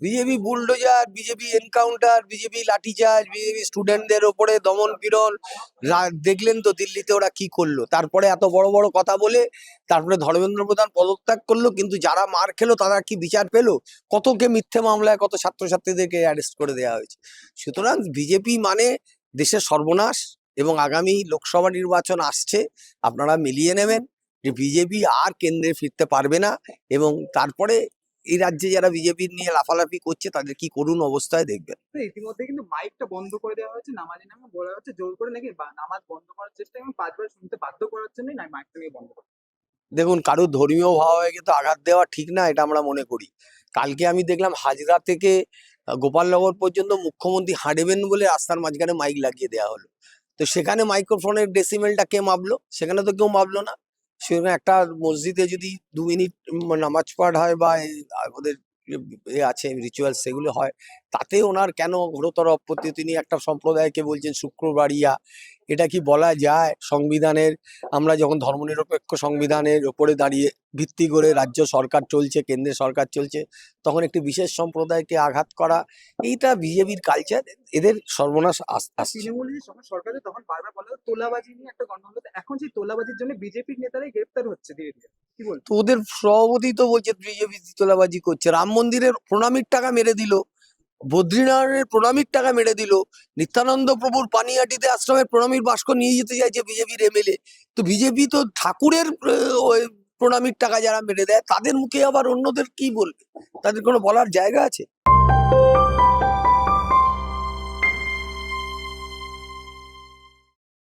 BJP bulldozer, BJP encounter, BJP lathi charge, BJP স্টুডেন্টদের ওপরে দমন পীড়ন। দেখলেন তো দিল্লিতে ওরা কি করলো, তারপরে এত বড় বড় কথা বলে তারপরে ধর্মেন্দ্র প্রধান পদত্যাগ করলো, কিন্তু যারা মার খেলো তারা কি বিচার পেলো? কতকে মিথ্যে মামলায় কত ছাত্রছাত্রীদেরকে অ্যারেস্ট করে দেওয়া হয়েছে। সুতরাং বিজেপি মানে দেশের সর্বনাশ। এবং আগামী লোকসভা নির্বাচন আসছে, আপনারা মিলিয়ে নেবেন যে বিজেপি আর কেন্দ্রে ফিরতে পারবে না। এবং তারপরে এই রাজ্যে যারা বিজেপি নিয়ে লাফালাফি করছে তাদের কি করুণ অবস্থায় দেখবেন। তো ইতিমধ্যে কিন্তু মাইকটা বন্ধ করে দেওয়া হয়েছে, নামাজি নামে বলা হচ্ছে জোর করে নাকি নামাজ বন্ধ করার চেষ্টা এবং 5 বার শুনতে বাধ্য করার জন্যই না মাইকটা নিয়ে বন্ধ করে। দেখুন, কারুর ধর্মীয় ভাবাবেগে তো আঘাত দেওয়া ঠিক না, এটা আমরা মনে করি। কালকে আমি দেখলাম হাজরা থেকে গোপালনগর পর্যন্ত মুখ্যমন্ত্রী হাঁটবেন বলে রাস্তার মাঝখানে মাইক লাগিয়ে দেওয়া হলো। তো সেখানে মাইক্রোফোনের ডেসিমেলটা কে মাপলো? সেখানে তো কেউ মাপলো না। সেখানে একটা মসজিদে যদি 2 মিনিট নামাজ পাঠ হয় বা আমাদের আছে রিচুয়াল সেগুলো হয়, তাতে ওনার কেন ঘোরতর আপত্তি? তিনি একটা সম্প্রদায়কে বলছেন শুক্রবারিয়া, এটা কি বলা যায়? সংবিধানের, আমরা যখন ধর্মনিরপেক্ষ সংবিধানের উপরে দাঁড়িয়ে ভিত্তি করে রাজ্য সরকার চলছে, কেন্দ্রের সরকার চলছে, তখন একটি বিশেষ সম্প্রদায়কে আঘাত করা, এইটা বিজেপির কালচার। এদের সর্বনাশ আসছে। তৃণমূল যে যখন সরকারে তখন বারবার বলা হতো তোলাবাজি নিয়ে একটা গন্ডগোল হতো। এখন সেই তোলাবাজির জন্য বিজেপির নেতারাই গ্রেপ্তার হচ্ছে ধীরে ধীরে। কি বলবো? তো ওদের সভাপতি তো বলছে বিজেপি তোলাবাজি করছে। রাম মন্দিরের প্রণামীর টাকা মেরে দিল, বদ্রীনারায়ণের প্রণামীর টাকা মেরে দিল, নিত্যানন্দ প্রভুর পানিহাটিতে আশ্রমের প্রণামীর বাস্ক নিয়ে যেতে চাইছে বিজেপির এমএলএ। তো বিজেপি তো ঠাকুরের ওই প্রণামীর টাকা যারা মেরে দেয় তাদের মুখে আবার অন্যদের কি বলবে? তাদের কোনো বলার জায়গা আছে?